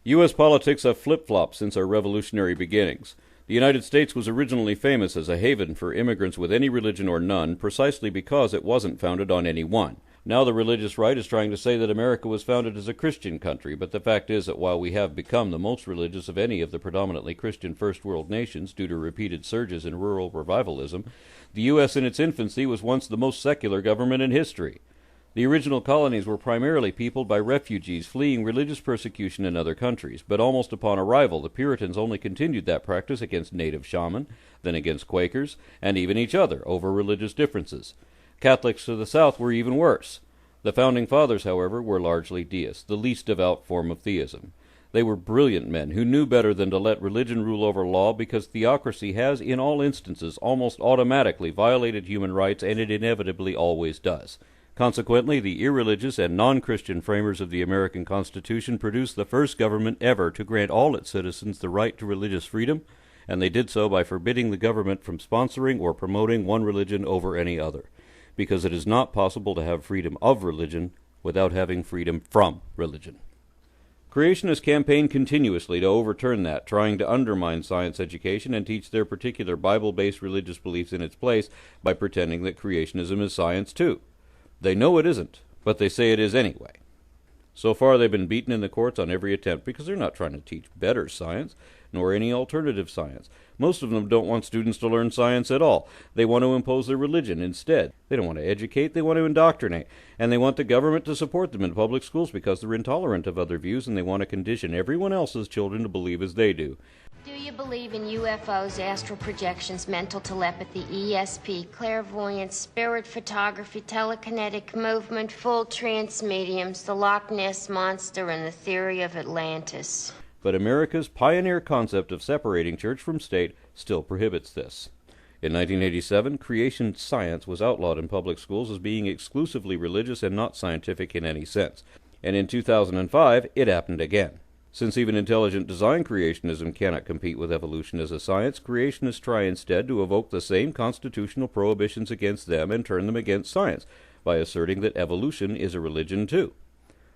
U.S. politics have flip-flopped since our revolutionary beginnings. The United States was originally famous as a haven for immigrants with any religion or none, precisely because it wasn't founded on any one. Now the religious right is trying to say that America was founded as a Christian country, but the fact is that while we have become the most religious of any of the predominantly Christian first world nations due to repeated surges in rural revivalism, the U.S. in its infancy was once the most secular government in history. The original colonies were primarily peopled by refugees fleeing religious persecution in other countries, but almost upon arrival the Puritans only continued that practice against native shaman, then against Quakers, and even each other over religious differences. Catholics to the south were even worse. The Founding Fathers, however, were largely deists, the least devout form of theism. They were brilliant men who knew better than to let religion rule over law because theocracy has, in all instances, almost automatically violated human rights, and it inevitably always does. Consequently, the irreligious and non-Christian framers of the American Constitution produced the first government ever to grant all its citizens the right to religious freedom, and they did so by forbidding the government from sponsoring or promoting one religion over any other, because it is not possible to have freedom of religion without having freedom from religion. Creationists campaign continuously to overturn that, trying to undermine science education and teach their particular Bible-based religious beliefs in its place by pretending that creationism is science too. They know it isn't, but they say it is anyway. So far they've been beaten in the courts on every attempt because they're not trying to teach better science, nor any alternative science. Most of them don't want students to learn science at all. They want to impose their religion instead. They don't want to educate, they want to indoctrinate. And they want the government to support them in public schools because they're intolerant of other views and they want to condition everyone else's children to believe as they do. Do you believe in UFOs, astral projections, mental telepathy, ESP, clairvoyance, spirit photography, telekinetic movement, full trance mediums, the Loch Ness Monster, and the theory of Atlantis? But America's pioneer concept of separating church from state still prohibits this. In 1987, creation science was outlawed in public schools as being exclusively religious and not scientific in any sense. And in 2005, it happened again. Since even intelligent design creationism cannot compete with evolution as a science, creationists try instead to evoke the same constitutional prohibitions against them and turn them against science by asserting that evolution is a religion too.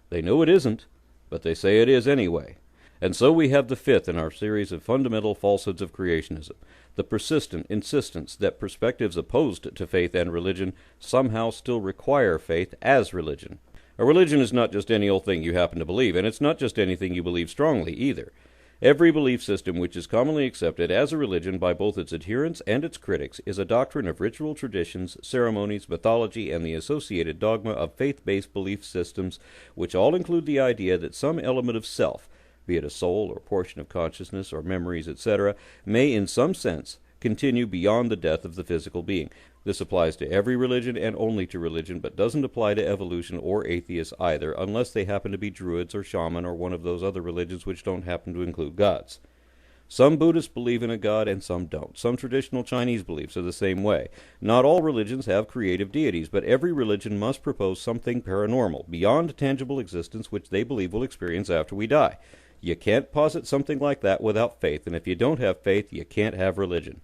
They know it isn't, but they say it is anyway. And so we have the fifth in our series of fundamental falsehoods of creationism, the persistent insistence that perspectives opposed to faith and religion somehow still require faith as religion. A religion is not just any old thing you happen to believe, and it's not just anything you believe strongly either. Every belief system which is commonly accepted as a religion by both its adherents and its critics is a doctrine of ritual traditions, ceremonies, mythology, and the associated dogma of faith-based belief systems, which all include the idea that some element of self, be it a soul or portion of consciousness or memories, etc., may in some sense continue beyond the death of the physical being. This applies to every religion and only to religion, but doesn't apply to evolution or atheists either, unless they happen to be druids or shaman or one of those other religions which don't happen to include gods. Some Buddhists believe in a god and some don't. Some traditional Chinese beliefs are the same way. Not all religions have creative deities, but every religion must propose something paranormal, beyond tangible existence, which they believe we'll experience after we die. You can't posit something like that without faith, and if you don't have faith, you can't have religion.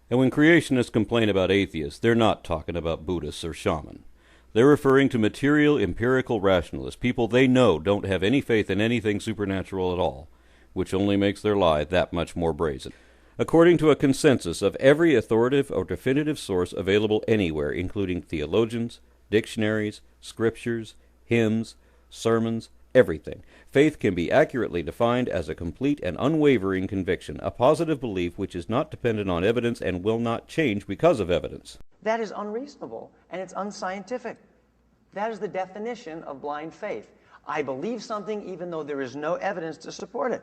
And when creationists complain about atheists, they're not talking about Buddhists or shaman. They're referring to material, empirical rationalists, people they know don't have any faith in anything supernatural at all, which only makes their lie that much more brazen. According to a consensus of every authoritative or definitive source available anywhere, including theologians, dictionaries, scriptures, hymns, sermons, everything, faith can be accurately defined as a complete and unwavering conviction, a positive belief which is not dependent on evidence and will not change because of evidence. That is unreasonable, and it's unscientific. That is the definition of blind faith. I believe something even though there is no evidence to support it.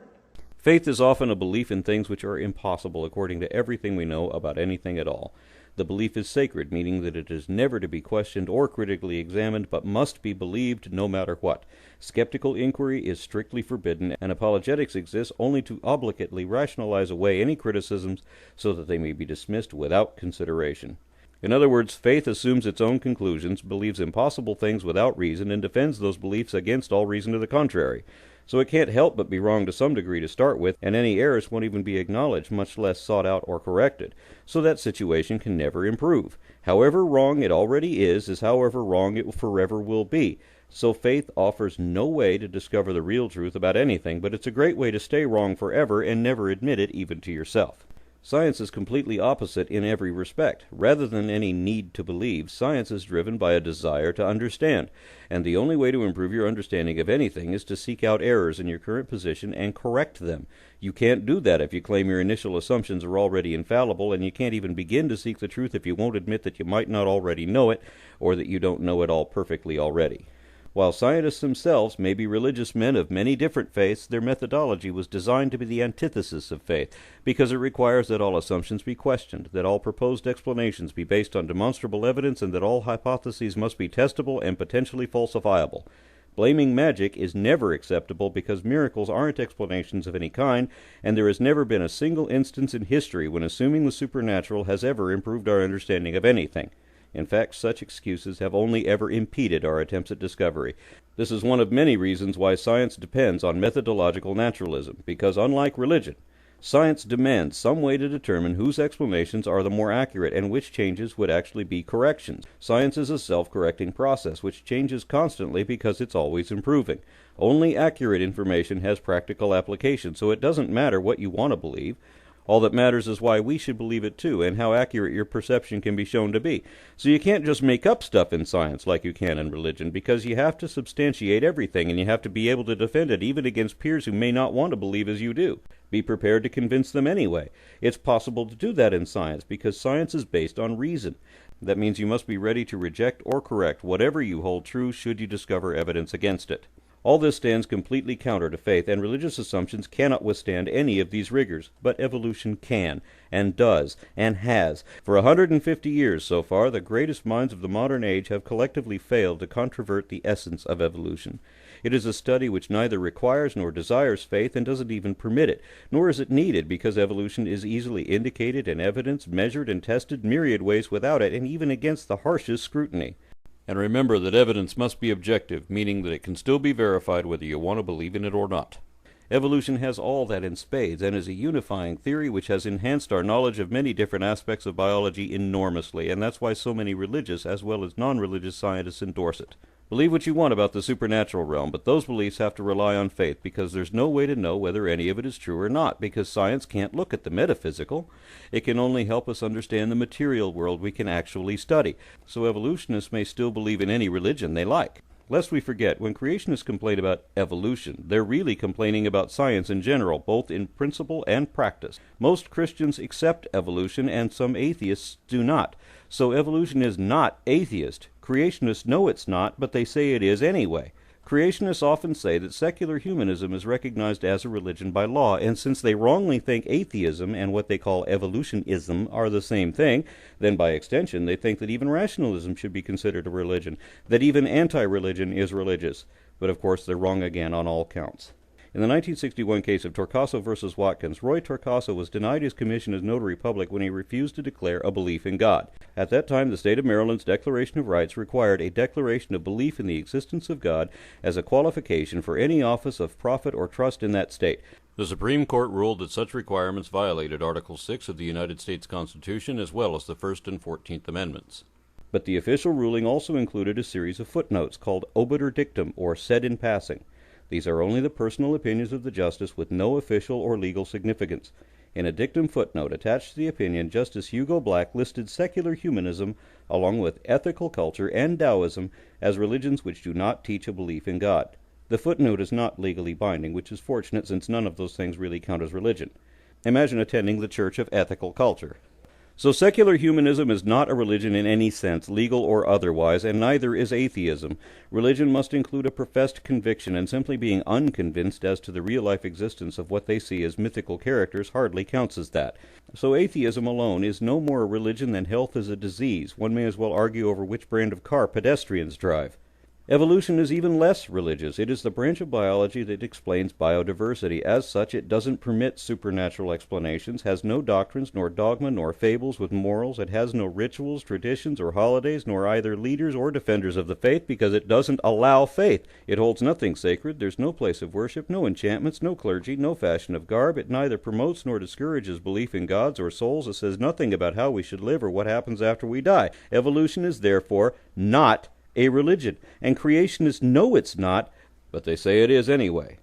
Faith is often a belief in things which are impossible according to everything we know about anything at all. The belief is sacred, meaning that it is never to be questioned or critically examined, but must be believed no matter what. Skeptical inquiry is strictly forbidden, and apologetics exists only to obligately rationalize away any criticisms so that they may be dismissed without consideration. In other words, faith assumes its own conclusions, believes impossible things without reason, and defends those beliefs against all reason to the contrary. So it can't help but be wrong to some degree to start with, and any errors won't even be acknowledged, much less sought out or corrected. So that situation can never improve. However wrong it already is however wrong it forever will be. So faith offers no way to discover the real truth about anything, but it's a great way to stay wrong forever and never admit it even to yourself. Science is completely opposite in every respect. Rather than any need to believe, science is driven by a desire to understand, and the only way to improve your understanding of anything is to seek out errors in your current position and correct them. You can't do that if you claim your initial assumptions are already infallible, and you can't even begin to seek the truth if you won't admit that you might not already know it, or that you don't know it all perfectly already. While scientists themselves may be religious men of many different faiths, their methodology was designed to be the antithesis of faith, because it requires that all assumptions be questioned, that all proposed explanations be based on demonstrable evidence, and that all hypotheses must be testable and potentially falsifiable. Blaming magic is never acceptable because miracles aren't explanations of any kind, and there has never been a single instance in history when assuming the supernatural has ever improved our understanding of anything. In fact, such excuses have only ever impeded our attempts at discovery. This is one of many reasons why science depends on methodological naturalism, because unlike religion, science demands some way to determine whose explanations are the more accurate and which changes would actually be corrections. Science is a self-correcting process which changes constantly because it's always improving. Only accurate information has practical application, so it doesn't matter what you want to believe. All that matters is why we should believe it too, and how accurate your perception can be shown to be. So you can't just make up stuff in science like you can in religion, because you have to substantiate everything, and you have to be able to defend it even against peers who may not want to believe as you do. Be prepared to convince them anyway. It's possible to do that in science, because science is based on reason. That means you must be ready to reject or correct whatever you hold true should you discover evidence against it. All this stands completely counter to faith, and religious assumptions cannot withstand any of these rigors. But evolution can, and does, and has. For 150 years so far, the greatest minds of the modern age have collectively failed to controvert the essence of evolution. It is a study which neither requires nor desires faith and doesn't even permit it, nor is it needed because evolution is easily indicated and evidenced, measured, and tested myriad ways without it, and even against the harshest scrutiny. And remember that evidence must be objective, meaning that it can still be verified whether you want to believe in it or not. Evolution has all that in spades, and is a unifying theory which has enhanced our knowledge of many different aspects of biology enormously, and that's why so many religious as well as non-religious scientists endorse it. Believe what you want about the supernatural realm, but those beliefs have to rely on faith, because there's no way to know whether any of it is true or not, because science can't look at the metaphysical. It can only help us understand the material world we can actually study, so evolutionists may still believe in any religion they like. Lest we forget, when creationists complain about evolution, they're really complaining about science in general, both in principle and practice. Most Christians accept evolution, and some atheists do not. So evolution is not atheist. Creationists know it's not, but they say it is anyway. Creationists often say that secular humanism is recognized as a religion by law, and since they wrongly think atheism and what they call evolutionism are the same thing, then by extension they think that even rationalism should be considered a religion, that even anti-religion is religious. But of course they're wrong again on all counts. In the 1961 case of Torcaso versus Watkins, Roy Torcaso was denied his commission as notary public when he refused to declare a belief in God. At that time, the state of Maryland's Declaration of Rights required a declaration of belief in the existence of God as a qualification for any office of profit or trust in that state. The Supreme Court ruled that such requirements violated Article 6 of the United States Constitution as well as the First and 14th Amendments. But the official ruling also included a series of footnotes called obiter dictum, or said in passing. These are only the personal opinions of the justice with no official or legal significance. In a dictum footnote attached to the opinion, Justice Hugo Black listed secular humanism, along with ethical culture and Taoism, as religions which do not teach a belief in God. The footnote is not legally binding, which is fortunate since none of those things really count as religion. Imagine attending the Church of Ethical Culture. So secular humanism is not a religion in any sense, legal or otherwise, and neither is atheism. Religion must include a professed conviction, and simply being unconvinced as to the real-life existence of what they see as mythical characters hardly counts as that. So atheism alone is no more a religion than health is a disease. One may as well argue over which brand of car pedestrians drive. Evolution is even less religious. It is the branch of biology that explains biodiversity. As such, it doesn't permit supernatural explanations, has no doctrines, nor dogma, nor fables with morals. It has no rituals, traditions, or holidays, nor either leaders or defenders of the faith, because it doesn't allow faith. It holds nothing sacred. There's no place of worship, no enchantments, no clergy, no fashion of garb. It neither promotes nor discourages belief in gods or souls. It says nothing about how we should live or what happens after we die. Evolution is therefore not a religion, and creationists know it's not, but they say it is anyway.